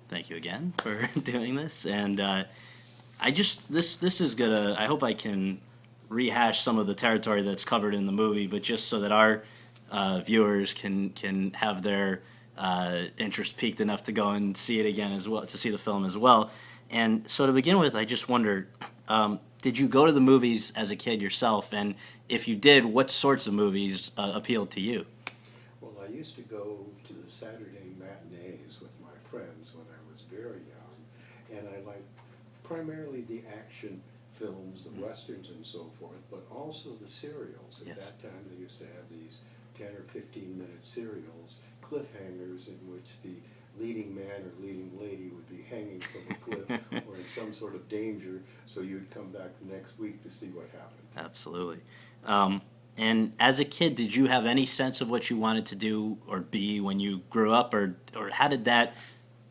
Thank you again for doing this. And I just this is gonna. I hope I can rehash some of the territory that's covered in the movie, but just so that our viewers can have their interest piqued enough to go and see it again as well, to see the film as well. And so to begin with, I just wondered, did you go to the movies as a kid yourself? And if you did, what sorts of movies appealed to you? Well, I used to go to the Saturday matinees with my friends when I was very young, and I liked primarily the action films, the westerns and so forth, but also the serials. At Yes. that time, they used to have these 10 or 15-minute serials, cliffhangers in which the leading man or leading lady would be hanging from a cliff or in some sort of danger, so you'd come back the next week to see what happened. Absolutely. And as a kid, did you have any sense of what you wanted to do or be when you grew up, or how did that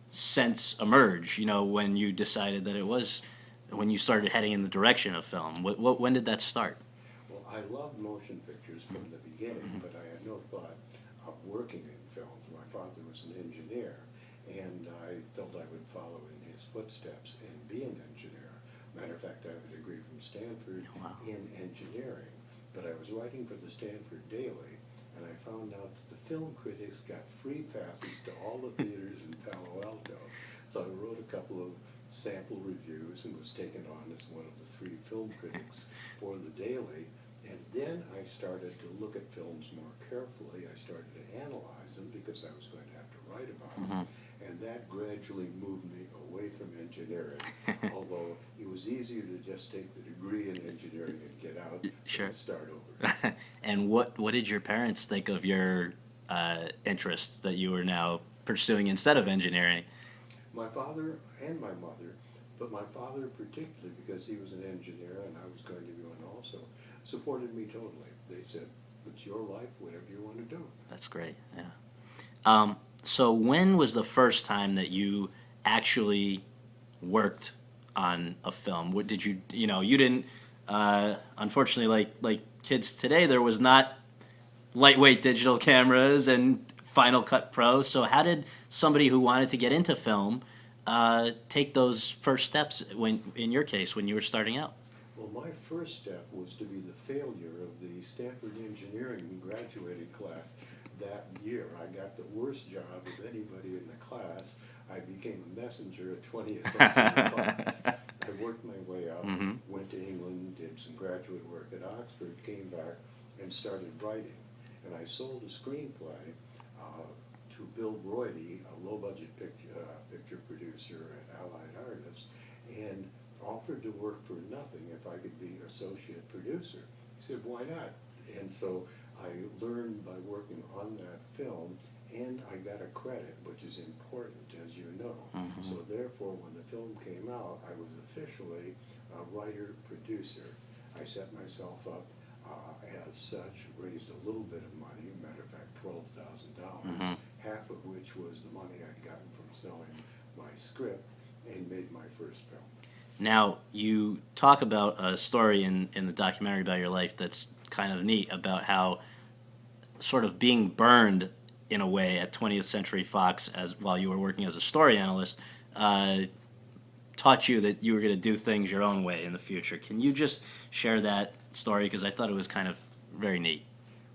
sense emerge? You know, when you decided that it was when you started heading in the direction of film. When did that start? Well, I loved motion pictures from the beginning, but I had no thought of working in films. My father was an engineer, and I felt I would follow in his footsteps and be an engineer. Matter of fact, I have a degree from Stanford Wow. in engineering, but I was writing for the Stanford Daily, and I found out that the film critics got free passes to all the theaters in Palo Alto. So I wrote a couple of sample reviews and was taken on as one of the 3 film critics for the Daily. And then I started to look at films more carefully. I started to analyze them because I was going to have to write about them. And that gradually moved me away from engineering, although it was easier to just take the degree in engineering and get out Sure. and start over. And what did your parents think of your interests that you were now pursuing instead of engineering? My father and my mother, but my father particularly because he was an engineer and I was going to be one also, supported me totally. They said, it's your life, whatever you want to do. That's great. Yeah. So when was the first time that you actually worked on a film? What did you, you didn't, unfortunately, like kids today, there was not lightweight digital cameras and Final Cut Pro. So how did somebody who wanted to get into film take those first steps in your case, when you were starting out? Well, my first step was to be the failure of the Stanford Engineering graduating class that year. I got the worst job of anybody in the class. I became a messenger at 20th Century Fox. I worked my way up, went to England, did some graduate work at Oxford, came back and started writing. And I sold a screenplay to Bill Broidy, a low-budget picture producer at Allied Artists, and offered to work for nothing if I could be associate producer. He said, why not? And so I learned by working on that film, and I got a credit, which is important, as you know. So therefore, when the film came out, I was officially a writer-producer. I set myself up as such, raised a little bit of money, matter of fact, $12,000, half of which was the money I'd gotten from selling my script, and made my first film. Now, you talk about a story in the documentary about your life that's kind of neat, about how sort of being burned in a way at 20th Century Fox while you were working as a story analyst taught you that you were going to do things your own way in the future. Can you just share that story? Because I thought it was kind of very neat.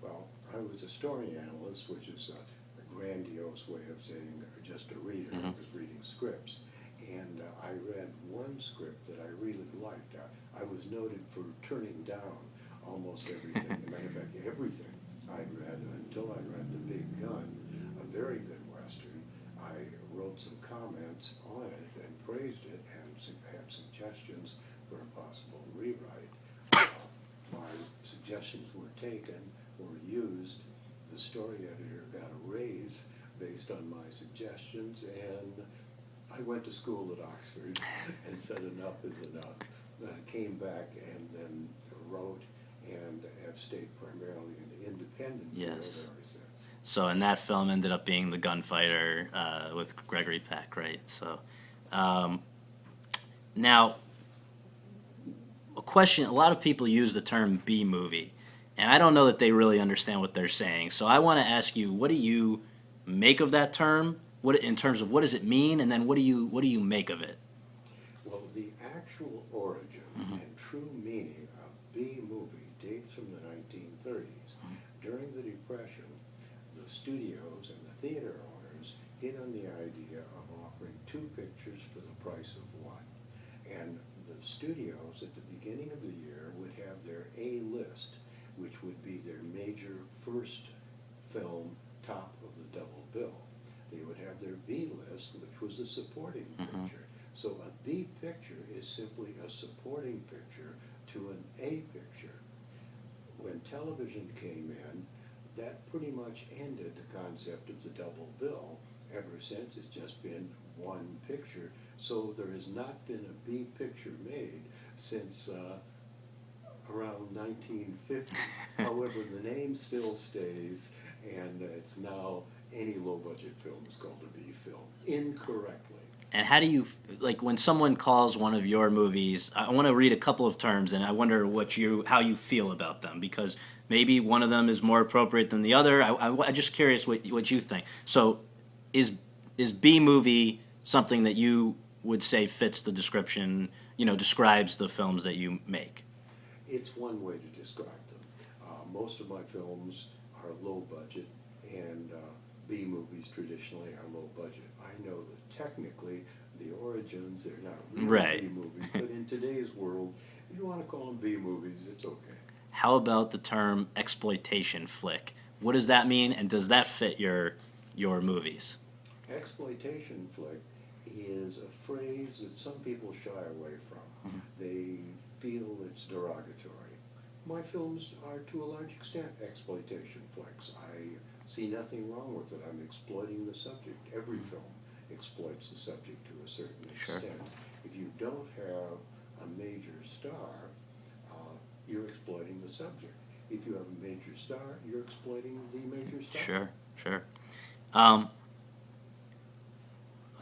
Well, I was a story analyst, which is a grandiose way of saying just a reader. I was reading scripts. And I read one script that I really liked. I was noted for turning down almost everything. As a matter of fact, everything I'd read until I read The Big Gun, a very good Western. I wrote some comments on it and praised it and had suggestions for a possible rewrite. My suggestions were taken, were used. The story editor got a raise based on my suggestions, and I went to school at Oxford and said enough is enough. I came back and then wrote and have stayed primarily in the independent field ever since. So, and that film ended up being The Gunfighter with Gregory Peck, right? So, now, a question, a lot of people use the term B-movie, and I don't know that they really understand what they're saying. So I want to ask you, what do you make of that term, what in terms of what does it mean, and then what do you make of it? Well, the actual origin and true meaning of B-movie dates from the 1930s. During the Depression, the studios and the theater owners hit on the idea of offering two pictures for the price of one. And the studios at the beginning of the year would have their A-list, which would be their major first film top of the double bill. They would have their B list, which was a supporting picture. So a B picture is simply a supporting picture to an A picture. When television came in, that pretty much ended the concept of the double bill. Ever since, it's just been one picture. So there has not been a B picture made since around 1950. However, the name still stays, and it's now any low-budget film is called a B film, incorrectly. And how do you, like, when someone calls one of your movies, I want to read a couple of terms, and I wonder how you feel about them, because maybe one of them is more appropriate than the other. I'm just curious what you think. So, is B movie something that you would say fits the description, describes the films that you make? It's one way to describe them. Most of my films are low budget, and B movies traditionally are low budget. I know that technically the origins, they're not really Right. B movies, but in today's world, if you want to call them B movies, it's okay. How about the term exploitation flick? What does that mean, and does that fit your movies? Exploitation flick is a phrase that some people shy away from. They feel it's derogatory. My films are to a large extent exploitation flicks. I see nothing wrong with it. I'm exploiting the subject. Every film exploits the subject to a certain extent. Sure. If you don't have a major star, you're exploiting the subject. If you have a major star, you're exploiting the major star. Sure. I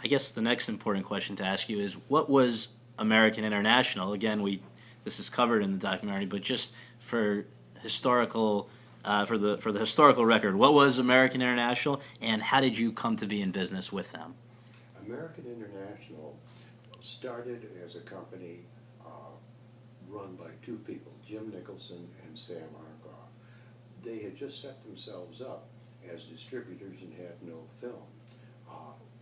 guess the next important question to ask you is, what was American International? Again, this is covered in the documentary, but just for historical, for the historical record, what was American International, and how did you come to be in business with them? American International started as a company run by two people, Jim Nicholson and Sam Arkoff. They had just set themselves up as distributors and had no film.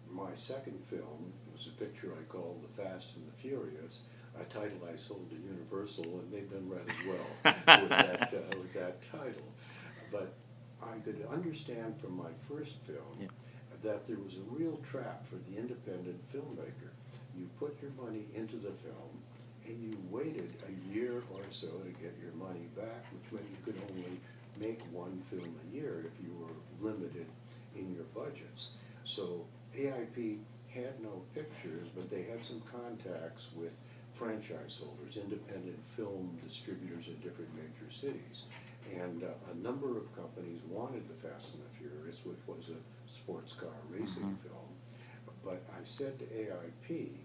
My second film was a picture I called The Fast and the Furious, a title I sold to Universal, and they've done rather well with that title. But I could understand from my first film that there was a real trap for the independent filmmaker. You put your money into the film, and you waited a year or so to get your money back, which meant you could only make one film a year if you were limited in your budgets. So AIP had no pictures, but they had some contacts with franchise holders, independent film distributors in different major cities. And a number of companies wanted The Fast and the Furious, which was a sports car racing film. But I said to AIP,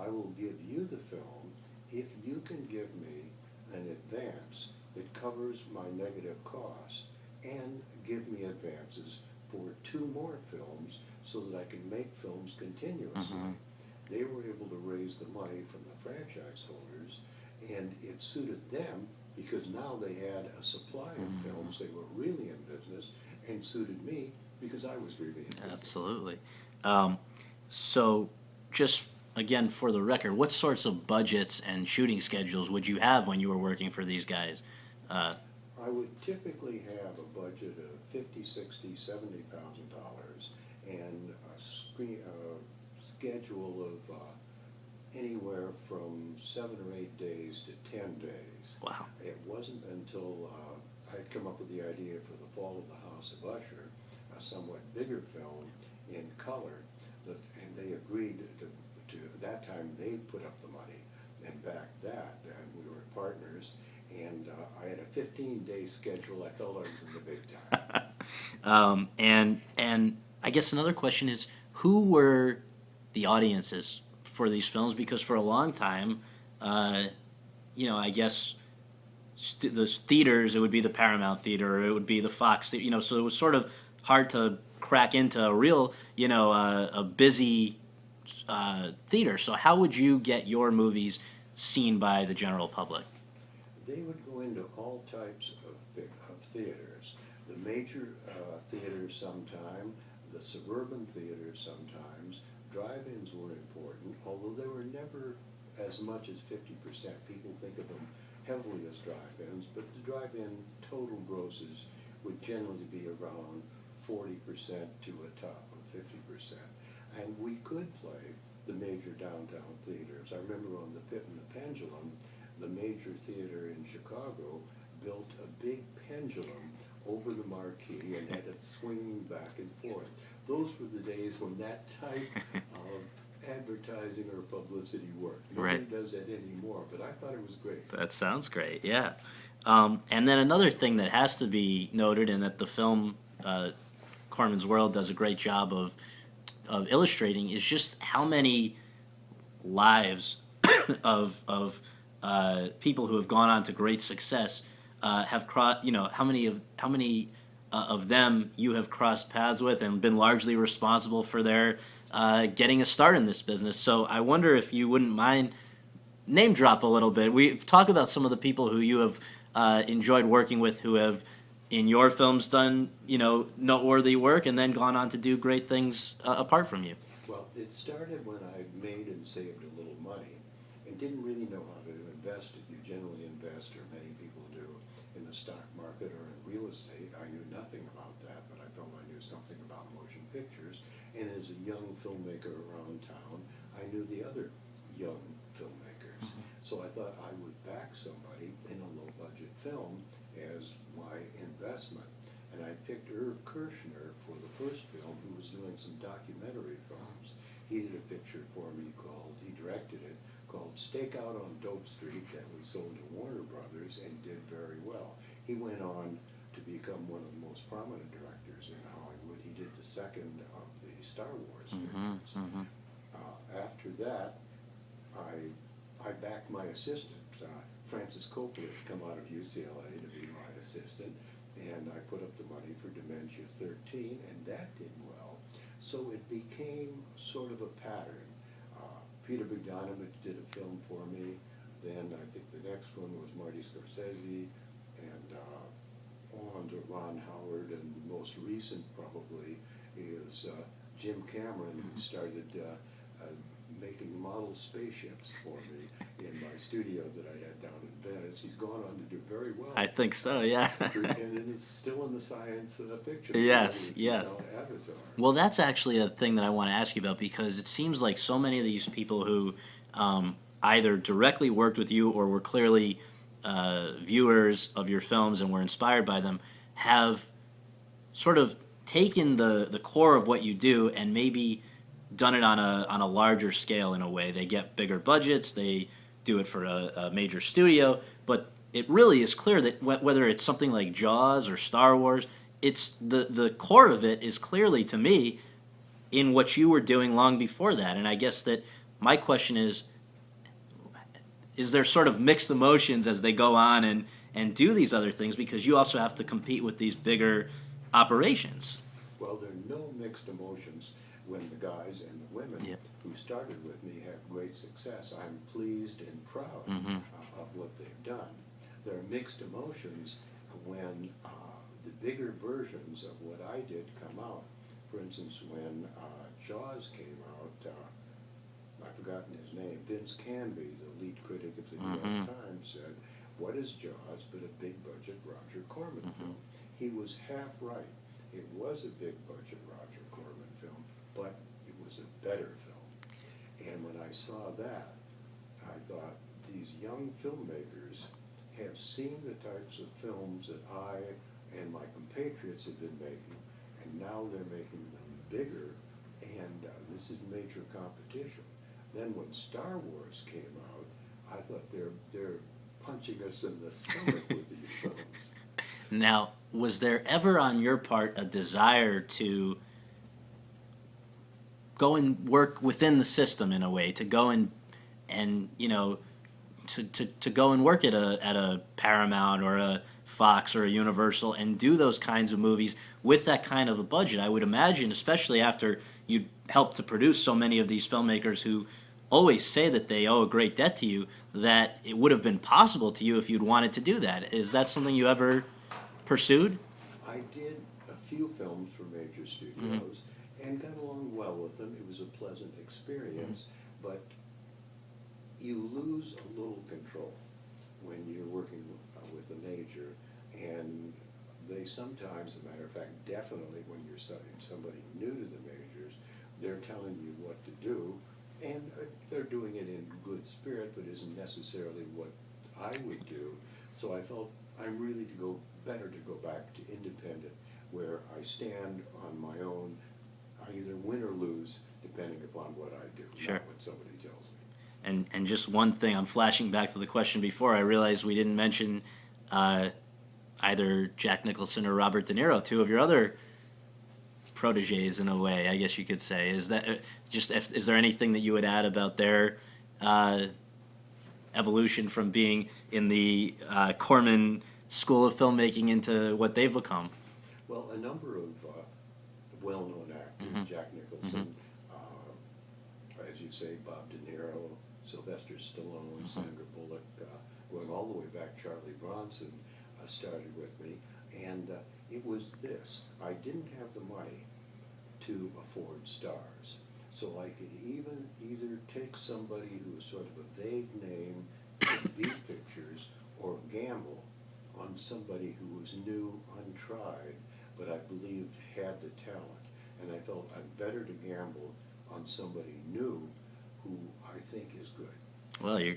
I will give you the film if you can give me an advance that covers my negative costs and give me advances for 2 more films so that I can make films continuously. They were able to raise the money from the franchise holders, and it suited them because now they had a supply of films. They were really in business, and suited me because I was really in business. Absolutely. So just again, for the record, what sorts of budgets and shooting schedules would you have when you were working for these guys? I would typically have a budget of $50,000, $60,000, $70,000, and a schedule of anywhere from 7 or 8 days to 10 days. Wow. It wasn't until I had come up with the idea for The Fall of the House of Usher, a somewhat bigger film in color, and they agreed to that time they put up the money and backed that, and we were partners, and I had a 15-day schedule. I felt I was in the big time. And I guess another question is, who were the audiences for these films? Because for a long time, I guess the theaters, it would be the Paramount Theater, or it would be the Fox Theater, so it was sort of hard to crack into a real, a busy theater. So how would you get your movies seen by the general public? They would go into all types of theaters. The major theaters sometime, the suburban theaters sometimes. Drive-ins were important, although they were never as much as 50%. People think of them heavily as drive-ins, but the drive-in total grosses would generally be around 40% to a top of 50%. And we could play the major downtown theaters. I remember on the Pit and the Pendulum, the major theater in Chicago built a big pendulum over the marquee and had it swinging back and forth. Those were the days when that type of advertising or publicity worked. Nobody Right. does that anymore, but I thought it was great. That sounds great, yeah. And then another thing that has to be noted, and that the film Corman's World does a great job of illustrating, is just how many lives of people who have gone on to great success have crossed. How many of them you have crossed paths with and been largely responsible for their getting a start in this business. So I wonder if you wouldn't mind name drop a little bit. We talk about some of the people who you have enjoyed working with, who have in your films done noteworthy work and then gone on to do great things apart from you. Well, it started when I made and saved a little money and didn't really know how to invest it. You generally invest, or many people do, in the stock market or in real estate. I knew nothing about that, but I felt I knew something about motion pictures. And as a young filmmaker around town, I knew the other young filmmakers. So I thought I would back somebody in a low-budget film as my investment. And I picked Irv Kirshner for the first film, who was doing some documentary films. He did a picture for me he directed it, called Stakeout on Dope Street, that was sold to Warner Brothers and did very well. He went on to become one of the most prominent directors in Hollywood. He did the second of the Star Wars movies. After that, I backed my assistant. Francis Coppola had come out of UCLA to be my assistant, and I put up the money for Dementia 13, and that did well. So it became sort of a pattern. Peter Bogdanovich did a film for me. Then I think the next one was Marty Scorsese, and on to Ron Howard, and most recent probably is Jim Cameron, who started making model spaceships for me in my studio that I had down in Venice. He's gone on to do very well. I think so, yeah. And it's still in the science fiction. Yes, yes. Avatar. Well, that's actually a thing that I want to ask you about, because it seems like so many of these people who either directly worked with you or were clearly viewers of your films and were inspired by them have sort of taken the core of what you do and maybe done it on a larger scale in a way. They get bigger budgets, they do it for a major studio, but it really is clear that whether it's something like Jaws or Star Wars, it's the core of it is clearly, to me, in what you were doing long before that. And I guess that my question is there sort of mixed emotions as they go on and do these other things, because you also have to compete with these bigger operations? Well, there are no mixed emotions when the guys and the women who started with me have great success. I'm pleased and proud of what they've done. There are mixed emotions when the bigger versions of what I did come out. For instance, when Jaws came out, I've forgotten his name, Vince Canby, the lead critic of the New York Times, said, "What is Jaws but a big-budget Roger Corman film?" He was half right. It was a big-budget Roger Corman film, but it was a better film. And when I saw that, I thought, these young filmmakers have seen the types of films that I and my compatriots have been making, and now they're making them bigger, and this is major competition. Then when Star Wars came out, I thought they're punching us in the stomach with these films. Now, was there ever on your part a desire to go and work within the system in a way, to go and to go and work at a Paramount or a Fox or a Universal and do those kinds of movies with that kind of a budget. I would imagine, especially after you helped to produce so many of these filmmakers who always say that they owe a great debt to you, that it would have been possible to you if you'd wanted to do that. Is that something you ever pursued? I did a few films for major studios and got along well with them. It was a pleasant experience, but you lose a little control when you're working with a major, and they sometimes, as a matter of fact, definitely when you're studying somebody new to the majors, they're telling you what to do, and they're doing it in good spirit, but isn't necessarily what I would do. So I felt I'm really better to go back to independent, where I stand on my own. I either win or lose, depending upon what I do, Sure. not what somebody tells me. And just one thing, I'm flashing back to the question before. I realized we didn't mention either Jack Nicholson or Robert De Niro, two of your other proteges in a way, I guess you could say. Is that is there anything that you would add about their evolution from being in the Corman School of Filmmaking into what they've become? Well, a number of well-known actors, Jack Nicholson, as you say, Bob De Niro, Sylvester Stallone, Sandra Bullock, going all the way back, Charlie Bronson started with me, and it was this. I didn't have the money to afford stars, so I could either take somebody who was sort of a vague name in these pictures or gamble on somebody who was new, untried, but I believed had the talent. And I felt I'm better to gamble on somebody new who I think is good. Well, you're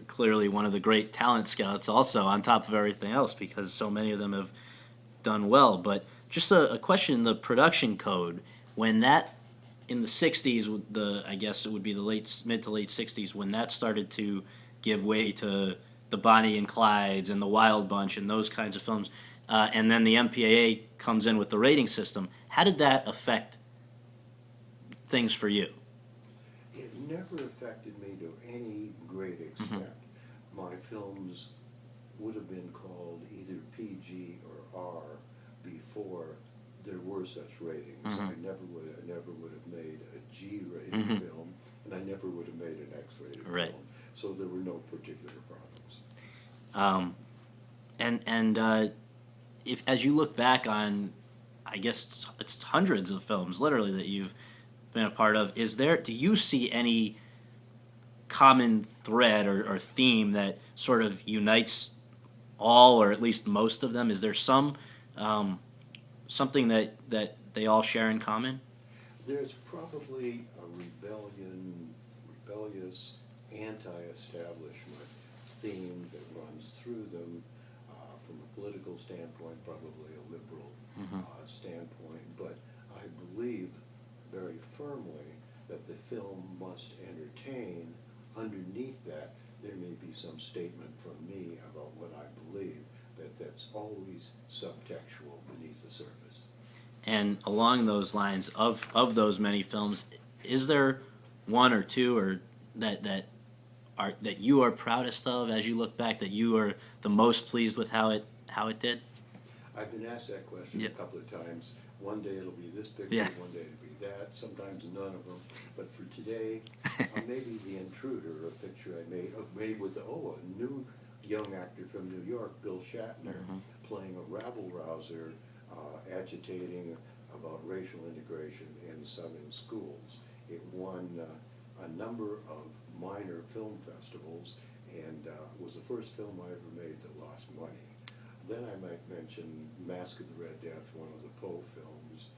clearly one of the great talent scouts also, on top of everything else, because so many of them have done well. But just a question, the production code, when that, in the 60s, I guess it would be the mid to late 60s, when that started to give way to the Bonnie and Clydes and the Wild Bunch and those kinds of films, and then the MPAA comes in with the rating system, how did that affect things for you? It never affected me to any great extent. My films would have been called either PG or R before there were such ratings. I never would have made a G-rated film, and I never would have made an X-rated film. So there were no particular problems. If, as you look back on, I guess it's hundreds of films, literally, that you've been a part of, do you see any common thread or theme that sort of unites all, or at least most of them? Is there something that they all share in common? There's probably a rebellious, anti-establishment theme that runs through them. From a political standpoint, probably a liberal standpoint, but I believe very firmly that the film must entertain. Underneath that, there may be some statement from me about what I believe, that's always subtextual beneath the surface. And along those lines, of those many films, is there one or two or that you are proudest of as you look back, that you are the most pleased with how it did? I've been asked that question a couple of times. One day it'll be this picture, one day it'll be that, sometimes none of them. But for today, maybe The Intruder, a picture I made with a new young actor from New York, Bill Shatner, playing a rabble-rouser, agitating about racial integration in Southern schools. It won a number of minor film festivals, and was the first film I ever made that lost money. Then I might mention Mask of the Red Death, one of the Poe films.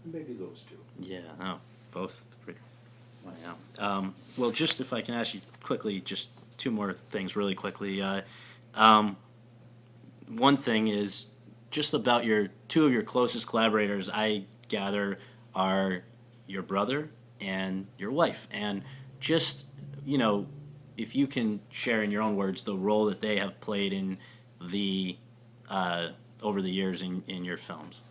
Maybe those two. Yeah, no, both. Wow. Well, just if I can ask you quickly, just two more things really quickly. One thing is just about two of your closest collaborators, I gather, are your brother and your wife. And just, if you can share in your own words the role that they have played in over the years in your films.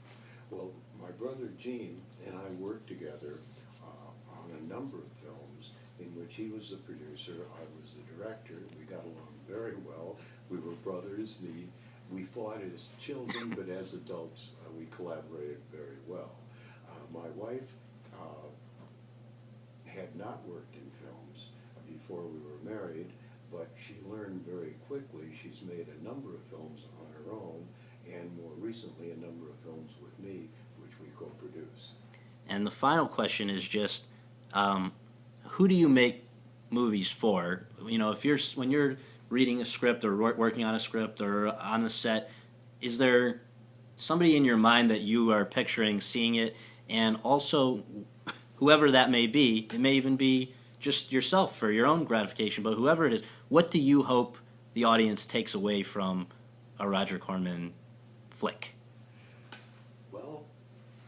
Well, my brother Gene and I worked together on a number of films in which he was the producer, I was the director. We got along very well. We were brothers. We fought as children, but as adults, we collaborated very well. My wife had not worked in films before we were married, but she learned very quickly. She's made a number of films on her own, and more recently a number of films with me, which we co-produce. And the final question is just, who do you make movies for? You know, if when you're reading a script or working on a script or on the set, is there somebody in your mind that you are picturing seeing it? And also, whoever that may be, it may even be just yourself for your own gratification, but whoever it is, what do you hope the audience takes away from a Roger Corman flick? Well,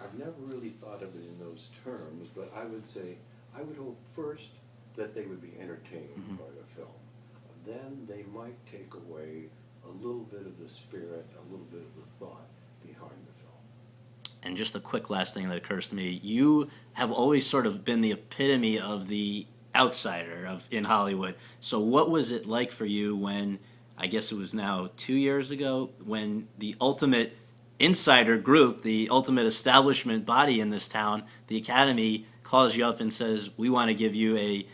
I've never really thought of it in those terms, but I would say, I would hope first that they would be entertained by the film. Then they might take away a little bit of the spirit, a little bit of the thought behind the film. And just a quick last thing that occurs to me, you have always sort of been the epitome of the outsider in Hollywood. So what was it like for you when, I guess it was now 2 years ago, when the ultimate insider group, the ultimate establishment body in this town, the Academy, calls you up and says, we want to give you a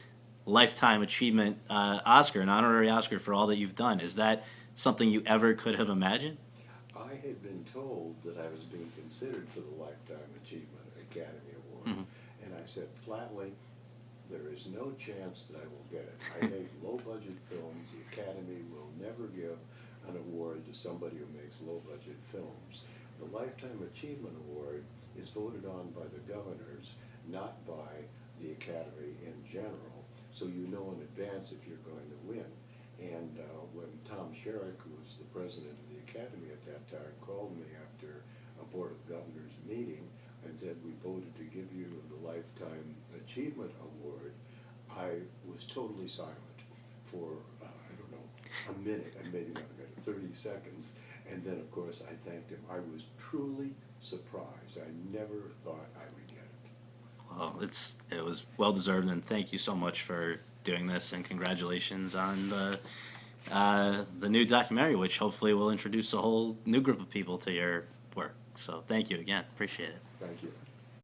Lifetime Achievement Oscar, an honorary Oscar for all that you've done? Is that something you ever could have imagined? I had been told that I was being considered for the Lifetime Achievement Academy Award, and I said flatly, there is no chance that I will get it. I make low-budget films. The Academy will never give an award to somebody who makes low-budget films. The Lifetime Achievement Award is voted on by the governors, not by the Academy in general, so you know in advance if you're going to win. And when Tom Sherrick, who was the president of the Academy at that time, called me after a Board of Governors meeting and said, we voted to give you the Lifetime Achievement Award, I was totally silent for, I don't know, a minute, maybe not a minute, 30 seconds. And then, of course, I thanked him. I was truly surprised. I never thought I would get it. Well, it was well-deserved, and thank you so much for doing this, and congratulations on the new documentary, which hopefully will introduce a whole new group of people to your work. So thank you again. Appreciate it. Thank you.